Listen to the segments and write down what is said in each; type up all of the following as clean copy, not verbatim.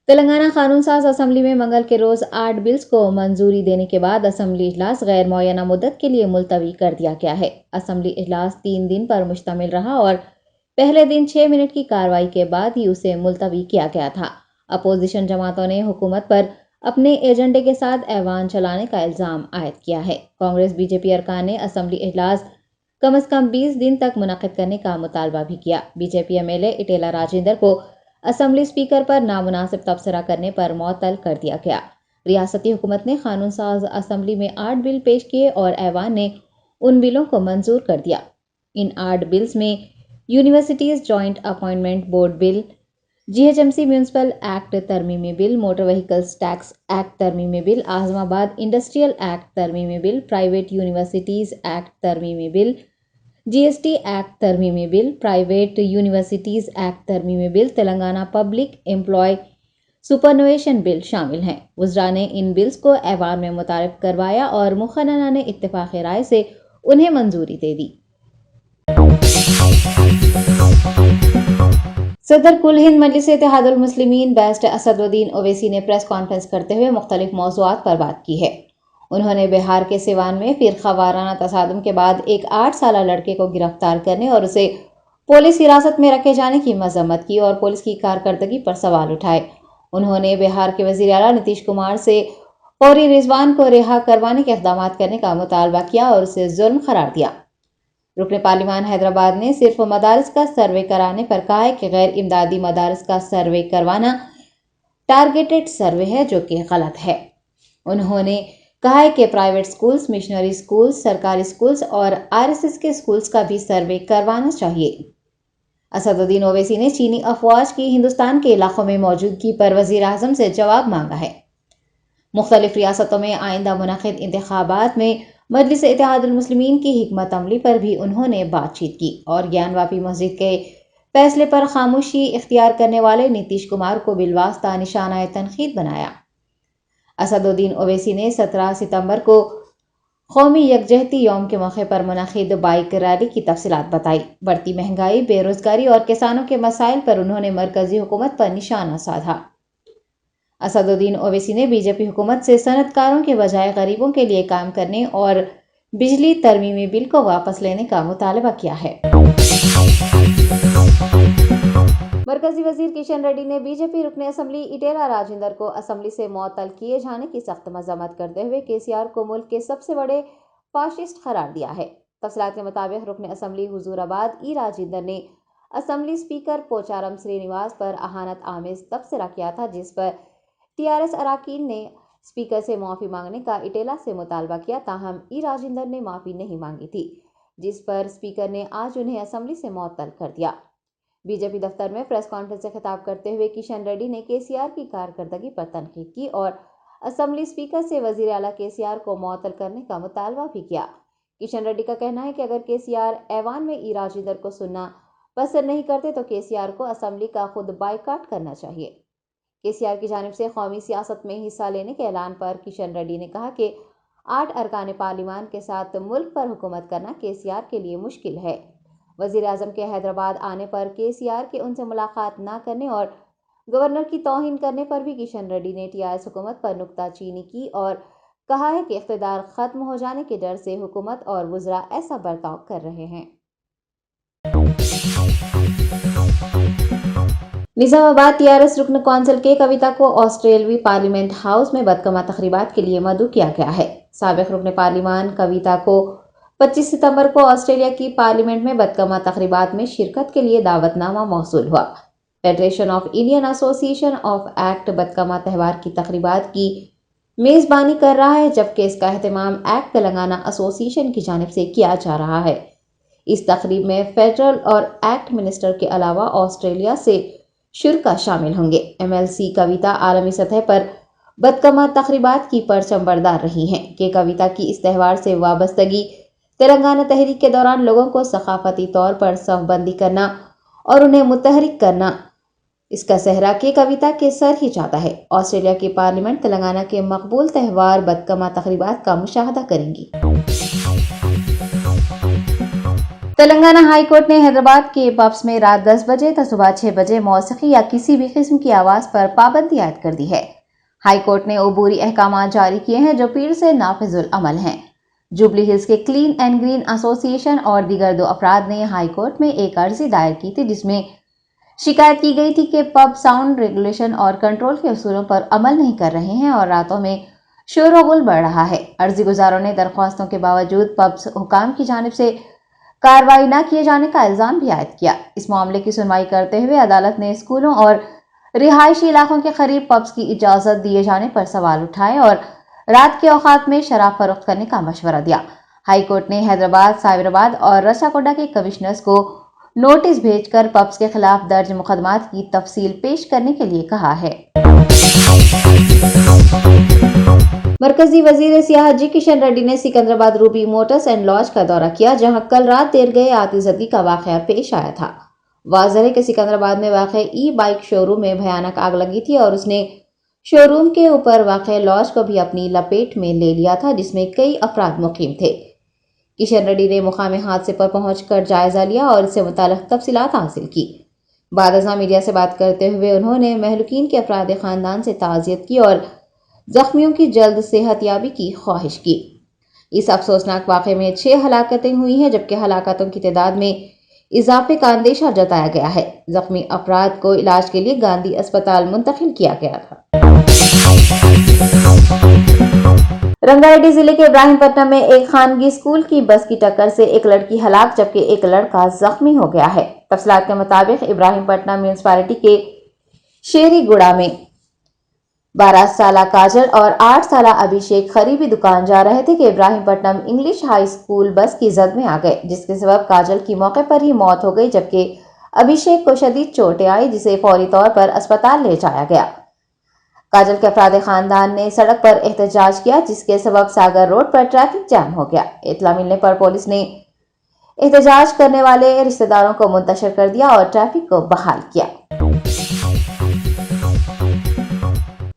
تلنگانہ قانون ساز اسمبلی میں منگل کے روز 8 بلز کو منظوری دینے کے بعد اسمبلی اجلاس غیر معینہ مدت کے لیے ملتوی کر دیا گیا ہے۔ اسمبلی اجلاس 3 دن پر مشتمل رہا اور پہلے دن 6 منٹ کی کارروائی کے بعد ہی اسے ملتوی کیا گیا تھا۔ اپوزیشن جماعتوں نے حکومت پر اپنے ایجنڈے کے ساتھ ایوان چلانے کا الزام عائد کیا ہے۔ کانگریس بی جے پی ارکان نے اسمبلی اجلاس کم از کم 20 دن تک منعقد کرنے کا مطالبہ بھی کیا۔ B J P M L A Eatala Rajender کو اسمبلی اسپیکر پر نامناسب تبصرہ کرنے پر معطل کر دیا گیا۔ ریاستی حکومت نے قانون ساز اسمبلی میں 8 بل پیش کیے اور ایوان نے ان بلوں کو منظور کر دیا۔ ان 8 بلز میں universities joint appointment board bill, G H M C municipal act ترمیمی bill, motor vehicles tax act ترمیمی bill, Azamabad industrial act ترمیمی بل، پرائیویٹ یونیورسٹیز ایکٹ ترمیمی bill, G S T act ترمیمی بل، پرائیویٹ یونیورسٹیز ایکٹ ترمیمی bill, Telangana public employee superannuation bill شامل ہیں۔ وزراء نے ان بلز کو ایوان میں متعارف کروایا اور مقننہ نے اتفاق رائے سے انہیں منظوری دے دی۔ صدر کل ہند مجلس اتحاد المسلمین بیرسٹر اسد الدین اویسی نے پریس کانفرنس کرتے ہوئے مختلف موضوعات پر بات کی ہے۔ انہوں نے بہار کے سیوان میں فرقہ وارانہ تصادم کے بعد ایک 8 سالہ لڑکے کو گرفتار کرنے اور اسے پولیس حراست میں رکھے جانے کی مذمت کی اور پولیس کی کارکردگی پر سوال اٹھائے۔ انہوں نے بہار کے وزیر اعلیٰ نتیش کمار سے فوری رضوان کو رہا کروانے کے اقدامات کرنے کا مطالبہ کیا اور اسے ظلم قرار دیا۔ رکن پارلیمان حیدرآباد نے صرف مدارس کا سروے کرانے پر کہا ہے کہ غیر امدادی مدارس کا سروے کروانا ٹارگیٹڈ سروے ہے، جو کہ غلط ہے۔ انہوں نے کہا ہے کہ پرائیویٹ سکولز، مشنری سکولز، سرکاری سکولز اور RSS کے سکولز کا بھی سروے کروانا چاہیے۔ اسد الدین اویسی نے چینی افواج کی ہندوستان کے علاقوں میں موجودگی پر وزیر اعظم سے جواب مانگا ہے۔ مختلف ریاستوں میں آئندہ منعقد انتخابات میں مجلس اتحاد المسلمین کی حکمت عملی پر بھی انہوں نے بات چیت کی اور گیان واپی مسجد کے فیصلے پر خاموشی اختیار کرنے والے نتیش کمار کو بالواسطہ نشانہ تنقید بنایا۔ اسد الدین اویسی نے 17 ستمبر کو قومی یکجہتی یوم کے موقع پر منعقد بائیک ریلی کی تفصیلات بتائی۔ بڑھتی مہنگائی، بے روزگاری اور کسانوں کے مسائل پر انہوں نے مرکزی حکومت پر نشانہ سادھا۔ اسد الدین اویسی نے بی جے پی حکومت سے صنعت کاروں کے بجائے غریبوں کے لیے کام کرنے اور بجلی ترمیمی بل کو واپس لینے کا مطالبہ کیا ہے۔ مرکزی وزیر کشن ریڈی نے بی جے پی رکن اسمبلی اٹیلا راجندر کو اسمبلی سے معطل کیے جانے کی سخت مذمت کرتے ہوئے KCR کو ملک کے سب سے بڑے فاشسٹ قرار دیا ہے۔ تفصیلات کے مطابق رکن اسمبلی حضور آباد راجندر نے اسمبلی اسپیکر پوچارم سرینیواس پر اہانت آمیز تبصرہ کیا تھا، جس پر TRS اراکین نے اسپیکر سے معافی مانگنے کا اٹیلا سے مطالبہ کیا، تاہم راجندر نے معافی نہیں مانگی تھی، جس پر اسپیکر نے آج انہیں اسمبلی سے معطل کر دیا۔ بی جے پی دفتر میں پریس کانفرنس سے خطاب کرتے ہوئے کشن ریڈی نے KCR کی کارکردگی پر تنقید کی اور اسمبلی اسپیکر سے وزیر اعلیٰ KCR کو معطل کرنے کا مطالبہ بھی کیا۔ کشن ریڈی کا کہنا ہے کہ اگر KCR ایوان میں راجندر کو سننا پسند نہیں کرتے تو KCR کو اسمبلی کا خود بائیکاٹ کرنا چاہیے۔ KCR کی جانب سے قومی سیاست میں حصہ لینے کے اعلان پر کشن ریڈی نے کہا کہ 8 ارکان پارلیمان کے ساتھ ملک پر حکومت کرنا KCR کے لیے مشکل ہے۔ وزیر اعظم کے حیدرآباد آنے پر KCR کے ان سے ملاقات نہ کرنے اور گورنر کی توہین کرنے پر بھی کشن ریڈی نے TRS حکومت پر نکتہ چینی کی اور کہا ہے کہ اقتدار ختم ہو جانے کے ڈر سے حکومت اور وزراء ایسا برتاؤ کر رہے ہیں۔ نظام آباد TRS رکن کونسل کے کویتا کو آسٹریلوی پارلیمنٹ ہاؤس میں بدکمہ تقریبات کے لیے مدعو کیا گیا ہے۔ سابق رکن پارلیمان کویتا کو 25 ستمبر کو آسٹریلیا کی پارلیمنٹ میں بدکمہ تقریبات میں شرکت کے لیے دعوت نامہ موصول ہوا۔ فیڈریشن آف انڈین ایسوسی ایشن آف ایکٹ بدکمہ تہوار کی تقریبات کی میزبانی کر رہا ہے، جبکہ اس کا اہتمام ایکٹ تلنگانہ ایسوسی ایشن کی جانب سے کیا جا رہا ہے۔ اس تقریب میں فیڈرل اور ایکٹ منسٹر کے علاوہ آسٹریلیا سے شرکاء شامل ہوں گے۔ MLC کویتا عالمی سطح پر بدکمہ تقریبات کی پرچم بردار رہی ہیں کہ کویتا کی اس تہوار سے وابستگی تلنگانہ تحریک کے دوران لوگوں کو ثقافتی طور پر صف بندی کرنا اور انہیں متحرک کرنا اس کا صحرا کہ کویتا کے سر ہی چاہتا ہے۔ آسٹریلیا کی پارلیمنٹ تلنگانہ کے مقبول تہوار بدکمہ تقریبات کا مشاہدہ کریں گی۔ تلنگانہ ہائی کورٹ نے حیدرآباد کے پبس میں رات 10 بجے تا صبح 6 بجے موسیقی یا کسی بھی قسم کی آواز پر پابندی عائد کر دی ہے۔ ہائی کورٹ نے عبوری احکامات جاری کیے ہیں جو پیر سے نافذ العمل ہیں۔ جوبلی ہلز کے کلین اینڈ گرین ایسوسی ایشن اور دیگر 2 افراد نے ہائی کورٹ میں ایک عرضی دائر کی تھی جس میں شکایت کی گئی تھی کہ پب ساؤنڈ ریگولیشن اور کنٹرول کے اصولوں پر عمل نہیں کر رہے ہیں اور راتوں میں شور و غل بڑھ رہا ہے۔ عرضی گزاروں نے درخواستوں کے باوجود پبس حکام کی جانب سے کارروائی نہ کیے جانے کا الزام بھی عائد کیا۔ اس معاملے کی سنوائی کرتے ہوئے عدالت نے اسکولوں اور رہائشی علاقوں کے قریب پبس کی اجازت دیے جانے پر سوال اٹھائے اور رات کے اوقات میں شراب فروخت کرنے کا مشورہ دیا۔ ہائی کورٹ نے حیدرآباد، سائبرآباد اور رچاکوڈا کے کمشنرز کو نوٹس بھیج کر پبس کے خلاف درج مقدمات کی تفصیل پیش کرنے کے لیے کہا ہے۔ مرکزی وزیر سیاحت جی کشن ریڈی نے سکندرآباد روبی موٹرز اینڈ لاج کا دورہ کیا جہاں کل رات دیر گئے آتشزدی کا واقعہ پیش آیا تھا۔ واضح ہے کہ سکندرآباد میں واقع ای بائک شو روم میں بھیانک آگ لگی تھی اور اس نے شو روم کے اوپر واقع لاج کو بھی اپنی لپیٹ میں لے لیا تھا جس میں کئی افراد مقیم تھے۔ کشن ریڈی نے مقامی حادثے پر پہنچ کر جائزہ لیا اور اس سے متعلق تفصیلات حاصل کی۔ بعد ازاں میڈیا سے بات کرتے ہوئے انہوں نے مہلوکین کے افراد خاندان سے تعزیت کی اور زخمیوں کی جلد صحت یابی کی خواہش کی۔ اس افسوسناک واقعے میں 6 ہلاکتیں ہوئی ہیں جبکہ ہلاکتوں کی تعداد میں اضافے کا اندیشہ جتایا گیا ہے۔ زخمی افراد کو علاج کے لیے گاندھی اسپتال منتقل کیا گیا تھا۔ رنگا ریڈی ضلع کے ابراہیم پٹنم میں ایک خانگی اسکول کی بس کی ٹکر سے ایک لڑکی ہلاک جبکہ ایک لڑکا زخمی ہو گیا ہے۔ تفصیلات کے مطابق ابراہیم پٹنم میونسپلٹی کے شیری گوڑا میں 12 سالہ کاجل اور 8 سالہ ابھیشیک قریبی دکان جا رہے تھے کہ Ibrahimpatnam English high school bus کی زد میں آ گئے جس کے سبب کاجل کی موقع پر ہی موت ہو گئی جبکہ ابھیشیک کو شدید چوٹیں آئی جسے فوری طور پر اسپتال لے جایا گیا۔ کاجل کے افراد خاندان نے سڑک پر احتجاج کیا جس کے سبب ساگر روڈ پر ٹریفک جام ہو گیا۔ اطلاع ملنے پر پولیس نے احتجاج کرنے والے رشتہ داروں کو منتشر کر دیا اور ٹریفک کو بحال کیا۔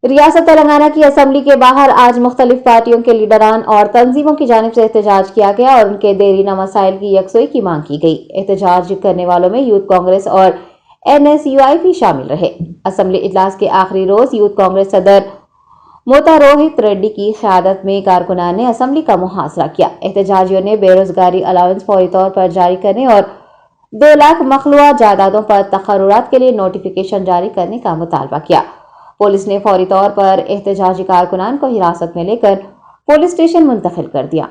ریاست تلنگانہ کی اسمبلی کے باہر آج مختلف پارٹیوں کے لیڈران اور تنظیموں کی جانب سے احتجاج کیا گیا اور ان کے دیرینہ مسائل کی یکسوئی کی مانگ کی گئی۔ احتجاج کرنے والوں میں یوتھ کانگریس اور NSUI بھی شامل رہے۔ اسمبلی اجلاس کے آخری روز یوتھ کانگریس صدر موتا روہت ریڈی کی قیادت میں کارکنان نے اسمبلی کا محاصرہ کیا۔ احتجاجیوں نے بے روزگاری الاؤنس فوری طور پر جاری کرنے اور 2 لاکھ مخلوعہ جائیدادوں پر تقررات کے لیے نوٹیفیکیشن جاری کرنے کا مطالبہ کیا۔ پولیس نے فوری طور پر احتجاجی کارکنان کو حراست میں لے کر پولیس اسٹیشن منتقل کر دیا۔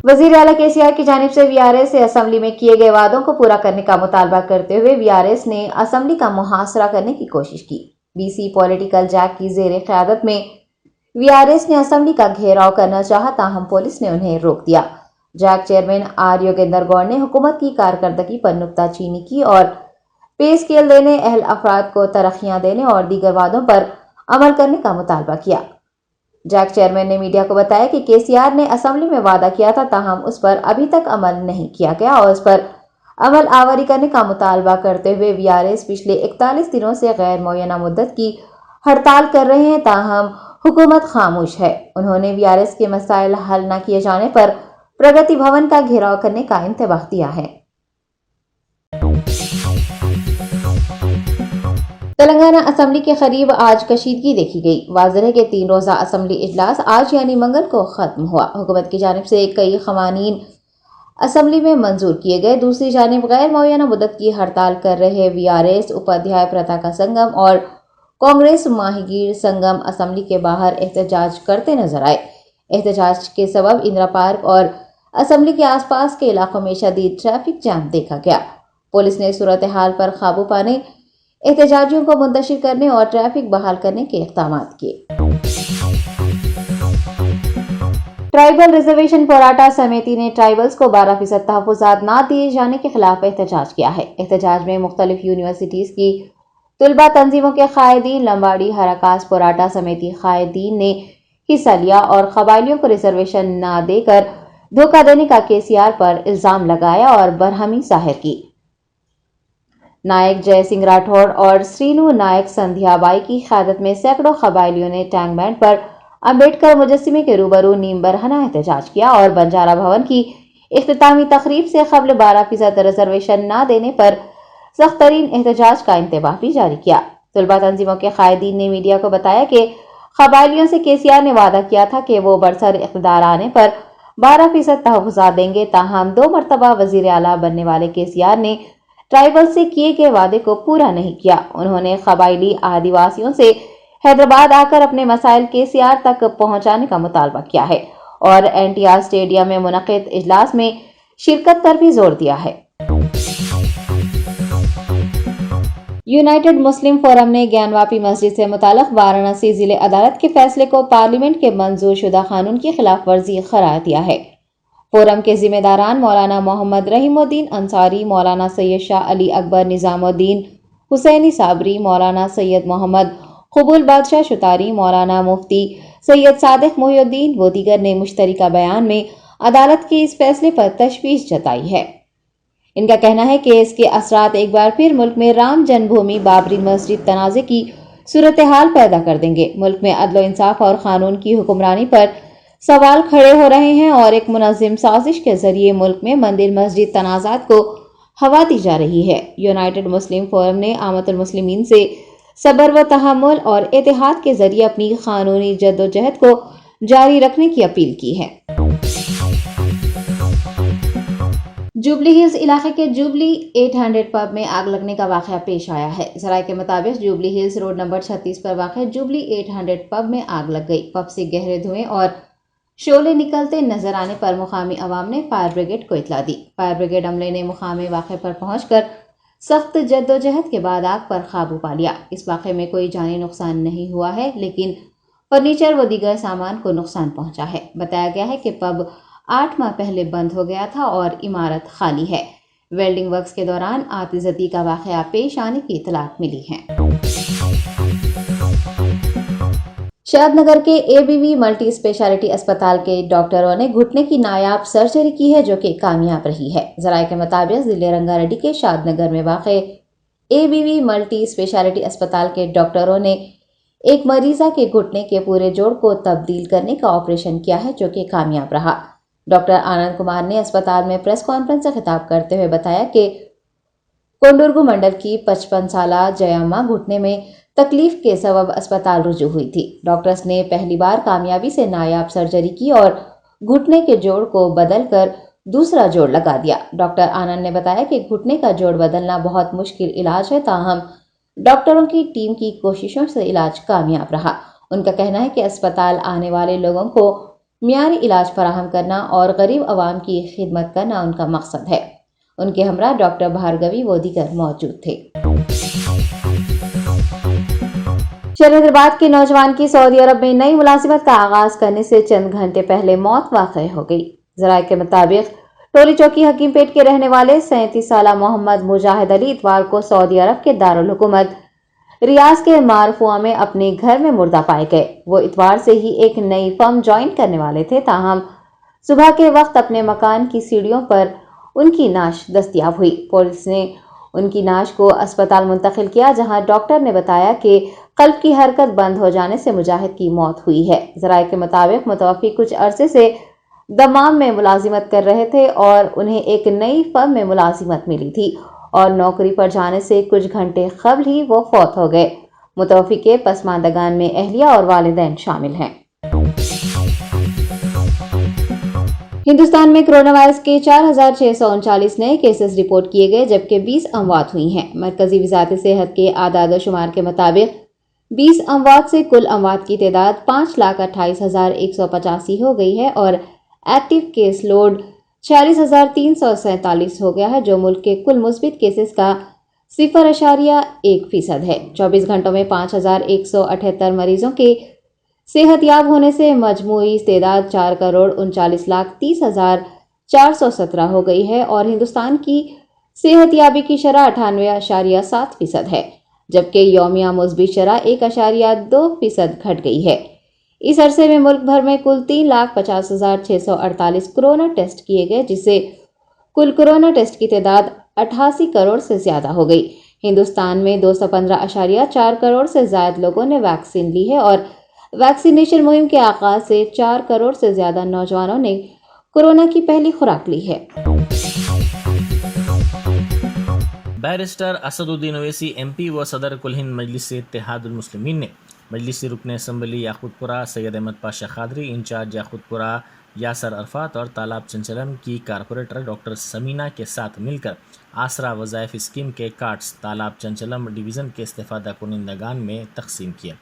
وزیر اعلیٰ KCR کی جانب سے VRS سے اسمبلی میں کیے گئے وعدوں کو پورا کرنے کا مطالبہ کرتے ہوئے VRS نے اسمبلی کا محاصرہ کرنے کی کوشش کی۔ BC پولیٹیکل جیک کی زیر قیادت میں VRS نے اسمبلی کا گھیراؤ کرنا چاہا تاہم پولیس نے انہیں روک دیا۔ جیک چیئرمین آر یوگیندر گوڑ نے حکومت کی کارکردگی پر نکتہ چینی کی اور پے اسکیل دینے، اہل افراد کو ترقیاں دینے اور دیگر وعدوں پر عمل کرنے کا مطالبہ کیا۔ جیک چیئرمین نے میڈیا کو بتایا کہ KCR نے اسمبلی میں وعدہ کیا تھا تاہم اس پر ابھی تک عمل نہیں کیا گیا اور اس پر عمل آوری کرنے کا مطالبہ کرتے ہوئے VRS پچھلے 41 دنوں سے غیر معینہ مدت کی ہڑتال کر رہے ہیں تاہم حکومت خاموش ہے۔ انہوں نے VRS کے مسائل حل نہ کیے جانے پر پرگتی بھون کا گھیراؤ کرنے کا انتباہ دیا ہے۔ تلنگانہ اسمبلی کے قریب آج کشیدگی دیکھی گئی۔ واضح ہے کہ 3 روزہ اسمبلی اجلاس آج یعنی منگل کو ختم ہوا۔ حکومت کی جانب سے کئی قوانین اسمبلی میں منظور کیے گئے۔ دوسری جانب غیر معینہ مدت کی ہڑتال کر رہے VRS، اپادھیائے پرتاکا سنگم اور کانگریس ماہی گیر سنگم اسمبلی کے باہر احتجاج کرتے نظر آئے۔ احتجاج کے سبب اندرا پارک اور اسمبلی کے آس پاس کے علاقوں میں شدید ٹریفک جام دیکھا گیا۔ پولیس نے صورتحال پر قابو پانے، احتجاجیوں کو منتشر کرنے اور ٹریفک بحال کرنے کے اقدامات کیے۔ ٹرائبل ریزرویشن پوراٹا سمیتی نے ٹرائبلز کو 12% تحفظات نہ دیے جانے کے خلاف احتجاج کیا ہے۔ احتجاج میں مختلف یونیورسٹیز کی طلباء تنظیموں کے قائدین، لمباڑی ہراکاس پوراٹا سمیتی قائدین نے حصہ لیا اور قبائلیوں کو ریزرویشن نہ دے کر دھوکہ دینے کا KCR پر الزام لگایا اور برہمی ظاہر کی۔ نائک جے سنگھ راٹھوڑ اور سرینو نائک سندھیا بائی کی قیادت میں سینکڑوں قبائلیوں نے ٹینک بینڈ پر امبیڈکر مجسمے کے روبرو نیم برہنہ احتجاج کیا اور بنجارہ بھون کی اختتامی تقریب سے قبل 12% ریزرویشن نہ دینے پر سخت ترین احتجاج کا انتباہ بھی جاری کیا۔ طلبہ تنظیموں کے قائدین نے میڈیا کو بتایا کہ قبائلیوں سے KCR نے وعدہ کیا تھا کہ وہ برسر اقتدار آنے پر 12% تحفظات دیں گے، تاہم 2 مرتبہ وزیر اعلیٰ بننے والے KCR نے ٹرائبل سے کیے گئے وعدے کو پورا نہیں کیا۔ انہوں نے قبائلی آدیواسیوں سے حیدرآباد آ کر اپنے مسائل KCR تک پہنچانے کا مطالبہ کیا ہے اور NTR اسٹیڈیم میں منعقد اجلاس میں شرکت پر بھی زور دیا ہے۔ یونائیٹڈ مسلم فورم نے گیان واپی مسجد سے متعلق وارانسی ضلع عدالت کے فیصلے کو پارلیمنٹ کے منظور شدہ قانون کی خلاف ورزی قرار دیا ہے۔ فورم کے ذمہ داران مولانا محمد رحیم الدین انصاری، مولانا سید شاہ علی اکبر نظام الدین حسینی صابری، مولانا سید محمد قبول بادشاہ شتاری، مولانا مفتی سید صادق محی الدین و دیگر نے مشترکہ بیان میں عدالت کے اس فیصلے پر تشویش جتائی ہے۔ ان کا کہنا ہے کہ اس کے اثرات ایک بار پھر ملک میں رام جنم بھومی بابری مسجد تنازع کی صورتحال پیدا کر دیں گے۔ ملک میں عدل و انصاف اور قانون کی حکمرانی پر سوال کھڑے ہو رہے ہیں اور ایک منظم سازش کے ذریعے ملک میں مندر مسجد تنازعات کو ہوا دی جا رہی ہے۔ یونائیٹڈ مسلم فورم نے امت المسلمین سے صبر و تحمل اور اتحاد کے ذریعے اپنی قانونی جدوجہد کو جاری رکھنے کی اپیل کی ہے۔ جوبلی ہلز علاقے کے جوبلی 800 پب میں آگ لگنے کا واقعہ پیش آیا ہے۔ ذرائع کے مطابق جوبلی ہلز روڈ نمبر 36 پر واقع جوبلی 800 پب میں آگ لگ گئی۔ پب سے گہرے دھوئیں اور شعلے نکلتے نظر آنے پر مقامی عوام نے فائر بریگیڈ کو اطلاع دی۔ فائر بریگیڈ عملے نے مقامی واقعے پر پہنچ کر سخت جدوجہد کے بعد آگ پر قابو پا لیا۔ اس واقعے میں کوئی جانی نقصان نہیں ہوا ہے، لیکن فرنیچر و دیگر سامان کو نقصان پہنچا ہے۔ بتایا گیا ہے کہ پب 8 ماہ پہلے بند ہو گیا تھا اور عمارت خالی ہے۔ ویلڈنگ ورکس کے دوران آتش زدی کا واقعہ پیش آنے کی اطلاعات ملی ہیں۔ شاد نگر کے ABV ملٹی اسپیشلٹی اسپتال کے ڈاکٹروں نے گھٹنے کی نایاب سرجری کی ہے جو کہ کامیاب رہی ہے۔ ذرائع کے مطابق ضلع رنگا ریڈی کے شاد نگر میں واقع ABV ملٹی اسپیشلٹی اسپتال کے ڈاکٹروں نے ایک مریضہ کے گھٹنے کے پورے جوڑ کو تبدیل کرنے کا آپریشن کیا ہے جو کہ کامیاب رہا۔ ڈاکٹر آنند کمار نے اسپتال میں پریس کانفرنس سے خطاب کرتے ہوئے بتایا کہ کونڈرگو منڈل کی 55 سالہ جیامہ گھٹنے میں تکلیف کے سبب اسپتال رجوع ہوئی تھی۔ ڈاکٹرز نے پہلی بار کامیابی سے نایاب سرجری کی اور گھٹنے کے جوڑ کو بدل کر دوسرا جوڑ لگا دیا۔ ڈاکٹر آنند نے بتایا کہ گھٹنے کا جوڑ بدلنا بہت مشکل علاج ہے، تاہم ڈاکٹروں کی ٹیم کی کوششوں سے علاج کامیاب رہا۔ ان کا کہنا ہے کہ اسپتال آنے والے لوگوں کو معیاری علاج فراہم کرنا اور غریب عوام کی خدمت کرنا ان کا مقصد ہے۔ ان کے ہمراہ ڈاکٹر بھارگوی و دیگر موجود تھے۔ شہر حیدرآباد کے نوجوان کی سعودی عرب میں نئی ملازمت کا آغاز کرنے سے چند گھنٹے پہلے موت واقع ہو گئی۔ ذرائع کے مطابق ٹولی چوکی حکیم پیٹ کے رہنے والے 37 سالہ محمد مجاہد علی اتوار کو سعودی عرب کے دارالحکومت ریاض کے مارفوا میں اپنے گھر میں مردہ پائے گئے۔ وہ اتوار سے ہی ایک نئی فرم جوائن کرنے والے تھے، تاہم صبح کے وقت اپنے مکان کی سیڑھیوں پر ان کی نعش دستیاب ہوئی۔ پولیس نے ان کی نعش کو اسپتال منتقل کیا، جہاں ڈاکٹر نے بتایا کہ قلب کی حرکت بند ہو جانے سے مجاہد کی موت ہوئی ہے۔ ذرائع کے مطابق متوفی کچھ عرصے سے دمام میں ملازمت کر رہے تھے اور انہیں ایک نئی فرم میں ملازمت ملی تھی اور نوکری پر جانے سے کچھ گھنٹے قبل ہی وہ فوت ہو گئے۔ متوفی کے پسماندگان میں اہلیہ اور والدین شامل ہیں۔ ہندوستان میں کرونا وائرس کے 4639 نئے کیسز رپورٹ کیے گئے، جبکہ 20 اموات ہوئی ہیں۔ مرکزی وزارت صحت کے اعداد و شمار کے مطابق 20 اموات سے کل اموات کی تعداد 5,28,185 ہو گئی ہے اور ایکٹیو کیس لوڈ 46,347 ہو گیا ہے، جو ملک کے کل مثبت کیسز کا 0.1% ہے۔ 24 گھنٹوں میں 5,178 مریضوں کے صحت یاب ہونے سے مجموعی تعداد 4,39,30,417 ہو گئی ہے اور ہندوستان کی صحت یابی کی شرح 98.7% ہے، جبکہ یومیہ مثبت شرح 1.2% گھٹ گئی ہے۔ اس عرصے میں ملک بھر میں کل 3,50,648 کرونا ٹیسٹ کیے گئے، جس سے کل کرونا ٹیسٹ کی تعداد 88 کروڑ سے زیادہ ہو گئی۔ ہندوستان میں 215.4 کروڑ سے زائد لوگوں نے ویکسین لی ہے اور ویکسینیشن مہم کے آغاز سے 4 کروڑ سے زیادہ نوجوانوں نے کورونا کی پہلی خوراک لی ہے۔ بیرسٹر اسد الدین اویسی ایم پی و صدر کل ہند مجلس اتحاد المسلمین نے مجلسی رکن اسمبلی یاقوت پورہ سید احمد پاشا قادری، انچارج یاقوت پورہ یاسر عرفات اور تالاب چنچلم کی کارپوریٹر ڈاکٹر سمینہ کے ساتھ مل کر آسرا وظائف اسکیم کے کارڈز تالاب چنچلم ڈویژن کے استفادہ کنندگان میں تقسیم کیے۔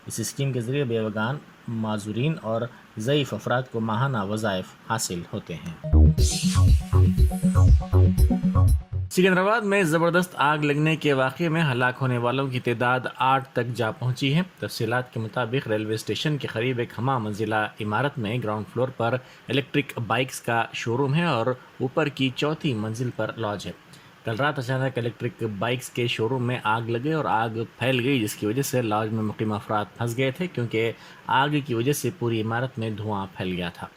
اس اسکیم کے ذریعے بیوگان، معذورین اور ضعیف افراد کو ماہانہ وظائف حاصل ہوتے ہیں۔ سکندرآباد میں زبردست آگ لگنے کے واقعے میں ہلاک ہونے والوں کی تعداد 8 تک جا پہنچی ہے۔ تفصیلات کے مطابق ریلوے اسٹیشن کے قریب ایک ہمہ منزلہ عمارت میں گراؤنڈ فلور پر الیکٹرک بائکس کا شو روم ہے اور اوپر کی چوتھی منزل پر لاج ہے۔ کل رات اچانک الیکٹرک بائکس کے شو روم میں آگ لگے اور آگ پھیل گئی، جس کی وجہ سے لاج میں مقیم افراد پھنس گئے تھے کیونکہ آگ کی وجہ سے پوری عمارت میں دھواں پھیل گیا تھا۔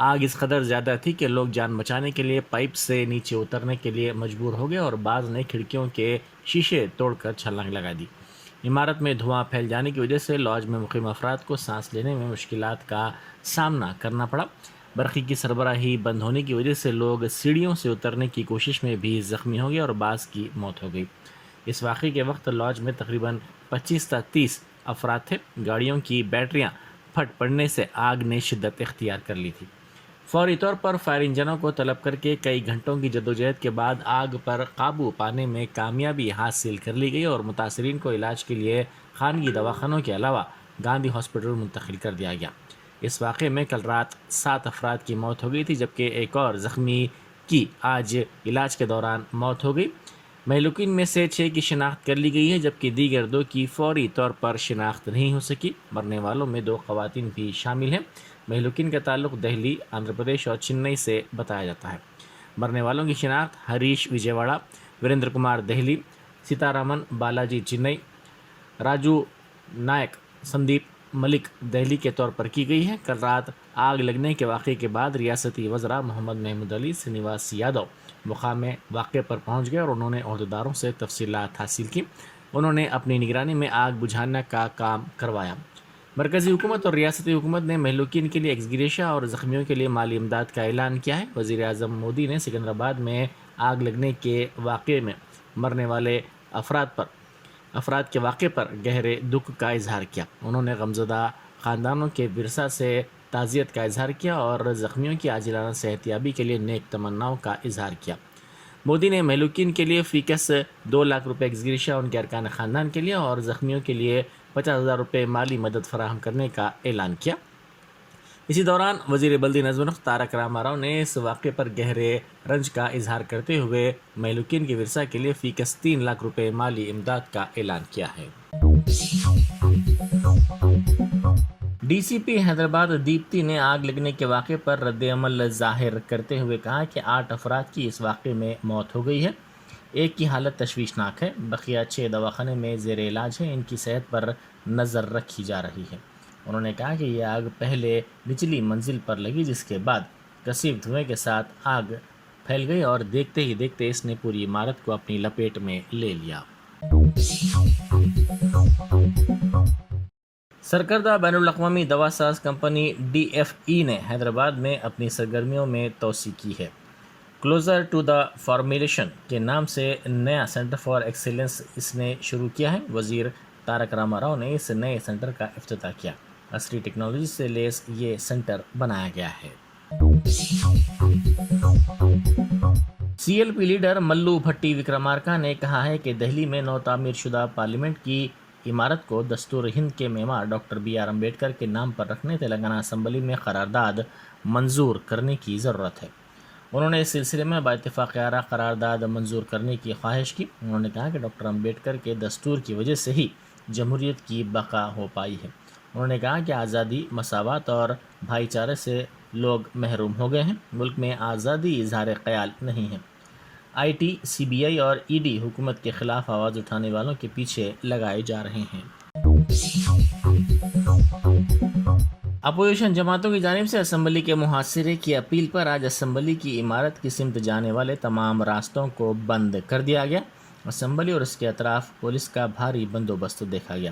آگ اس قدر زیادہ تھی کہ لوگ جان بچانے کے لیے پائپ سے نیچے اترنے کے لیے مجبور ہو گئے اور بعض نے کھڑکیوں کے شیشے توڑ کر چھلانگ لگا دی۔ عمارت میں دھواں پھیل جانے کی وجہ سے لاج میں مقیم افراد کو سانس لینے میں مشکلات کا سامنا کرنا پڑا۔ برقی کی سربراہی بند ہونے کی وجہ سے لوگ سیڑھیوں سے اترنے کی کوشش میں بھی زخمی ہو گئے اور بعض کی موت ہو گئی۔ اس واقعے کے وقت لاج میں تقریباً 25 تا 30 افراد تھے۔ گاڑیوں کی بیٹریاں پھٹ پڑنے سے آگ نے شدت اختیار کر لی تھی۔ فوری طور پر فائر انجنوں کو طلب کر کے کئی گھنٹوں کی جدوجہد کے بعد آگ پر قابو پانے میں کامیابی حاصل کر لی گئی اور متاثرین کو علاج کے لیے خانگی دواخانوں کے علاوہ گاندھی ہاسپٹل منتقل کر دیا گیا۔ اس واقعے میں کل رات 7 افراد کی موت ہو گئی تھی، جبکہ ایک اور زخمی کی آج علاج کے دوران موت ہو گئی۔ مہلوکین میں سے 6 کی شناخت کر لی گئی ہے، جبکہ دیگر 2 کی فوری طور پر شناخت نہیں ہو سکی۔ مرنے والوں میں 2 خواتین بھی شامل ہیں۔ مہلوکین کا تعلق دہلی، آندھرا پردیش اور چنئی سے بتایا جاتا ہے۔ مرنے والوں کی شناخت ہریش وجے واڑا، وریندر کمار دہلی، سیتارامن بالاجی چنئی، راجو نائک سندیپ ملک دہلی کے طور پر کی گئی ہے۔ کل رات آگ لگنے کے واقعے کے بعد ریاستی وزراء محمد محمود علی، سرینواس یادو مقام واقعے پر پہنچ گئے اور انہوں نے عہدیداروں سے تفصیلات حاصل کی۔ انہوں نے اپنی نگرانی میں آگ بجھانے کا کام کروایا۔ مرکزی حکومت اور ریاستی حکومت نے مہلوکین کے لیے ایکس گریشیا اور زخمیوں کے لیے مالی امداد کا اعلان کیا ہے۔ وزیر اعظم مودی نے سکندرآباد میں آگ لگنے کے واقعے میں مرنے والے افراد کے واقعے پر گہرے دکھ کا اظہار کیا۔ انہوں نے غمزدہ خاندانوں کے ورثاء سے تعزیت کا اظہار کیا اور زخمیوں کی عاجلانہ صحت یابی کے لیے نیک تمناؤں کا اظہار کیا۔ مودی نے مہلوکین کے لیے فی کس 2 لاکھ روپے ایکس گریشیا ان کے ارکان خاندان کے لیے اور زخمیوں کے لیے 50,000 روپے مالی مدد فراہم کرنے کا اعلان کیا۔ اسی دوران وزیر بلدی نظم و نسق تارک راما راؤ نے اس واقعے پر گہرے رنج کا اظہار کرتے ہوئے مہلوکین کے ورثاء کے لیے فی کس 3 لاکھ روپے مالی امداد کا اعلان کیا ہے۔ ڈی سی پی حیدرآباد دیپتی نے آگ لگنے کے واقعے پر رد عمل ظاہر کرتے ہوئے کہا کہ 8 افراد کی اس واقعے میں موت ہو گئی ہے۔ ایک کی حالت تشویشناک ہے، بقیہ 6 دواخانے میں زیر علاج ہیں۔ ان کی صحت پر نظر رکھی جا رہی ہے۔ انہوں نے کہا کہ یہ آگ پہلے نچلی منزل پر لگی، جس کے بعد کثیف دھوئیں کے ساتھ آگ پھیل گئی اور دیکھتے ہی دیکھتے اس نے پوری عمارت کو اپنی لپیٹ میں لے لیا۔ سرکردہ بین الاقوامی دوا ساز کمپنی ڈی ایف ای نے حیدرآباد میں اپنی سرگرمیوں میں توسیع کی ہے۔ کلوزر ٹو دا فارمولیشن کے نام سے نیا سینٹر فار ایکسیلنس اس نے شروع کیا ہے۔ وزیر تارک راما راؤ نے اس نئے سینٹر کا افتتاح کیا۔ عصری ٹیکنالوجی سے لیس یہ سینٹر بنایا گیا ہے۔ سی ایل پی لیڈر ملو بھٹی وکرمارکا نے کہا ہے کہ دہلی میں نو تعمیر شدہ پارلیمنٹ کی عمارت کو دستور ہند کے معمار ڈاکٹر بی آر امبیڈکر کے نام پر رکھنے تلنگانہ اسمبلی میں قرارداد منظور کرنے کی ضرورت ہے۔ انہوں نے اس سلسلے میں باتفاق آراء قرارداد منظور کرنے کی خواہش کی۔ انہوں نے کہا کہ ڈاکٹر امبیڈکر کے دستور کی وجہ سے ہی جمہوریت کی بقا ہو پائی ہے۔ انہوں نے کہا کہ آزادی، مساوات اور بھائی چارے سے لوگ محروم ہو گئے ہیں۔ ملک میں آزادی اظہار خیال نہیں ہے۔ آئی ٹی، سی بی آئی اور ای ڈی حکومت کے خلاف آواز اٹھانے والوں کے پیچھے لگائے جا رہے ہیں۔ اپوزیشن جماعتوں کی جانب سے اسمبلی کے محاصرے کی اپیل پر آج اسمبلی کی عمارت کی سمت جانے والے تمام راستوں کو بند کر دیا گیا۔ اسمبلی اور اس کے اطراف پولیس کا بھاری بندوبست دیکھا گیا۔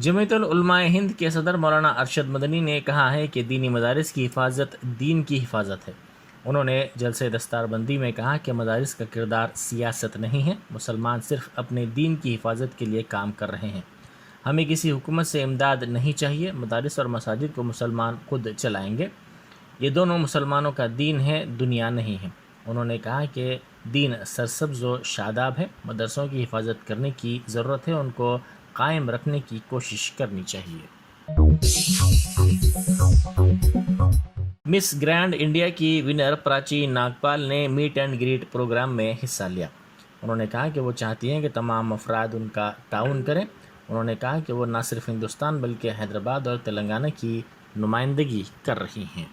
جمعیت العلماء ہند کے صدر مولانا ارشد مدنی نے کہا ہے کہ دینی مدارس کی حفاظت دین کی حفاظت ہے۔ انہوں نے جلسہ دستار بندی میں کہا کہ مدارس کا کردار سیاست نہیں ہے، مسلمان صرف اپنے دین کی حفاظت کے لیے کام کر رہے ہیں۔ ہمیں کسی حکومت سے امداد نہیں چاہیے، مدارس اور مساجد کو مسلمان خود چلائیں گے، یہ دونوں مسلمانوں کا دین ہے، دنیا نہیں ہے۔ انہوں نے کہا کہ دین سرسبز و شاداب ہے، مدرسوں کی حفاظت کرنے کی ضرورت ہے، ان کو قائم رکھنے کی کوشش کرنی چاہیے۔ مس گرینڈ انڈیا کی ونر پراچی ناگپال نے میٹ اینڈ گریٹ پروگرام میں حصہ لیا۔ انہوں نے کہا کہ وہ چاہتی ہیں کہ تمام افراد ان کا تعاون کریں۔ انہوں نے کہا کہ وہ نہ صرف ہندوستان بلکہ حیدرآباد اور تلنگانہ کی نمائندگی کر رہی ہیں۔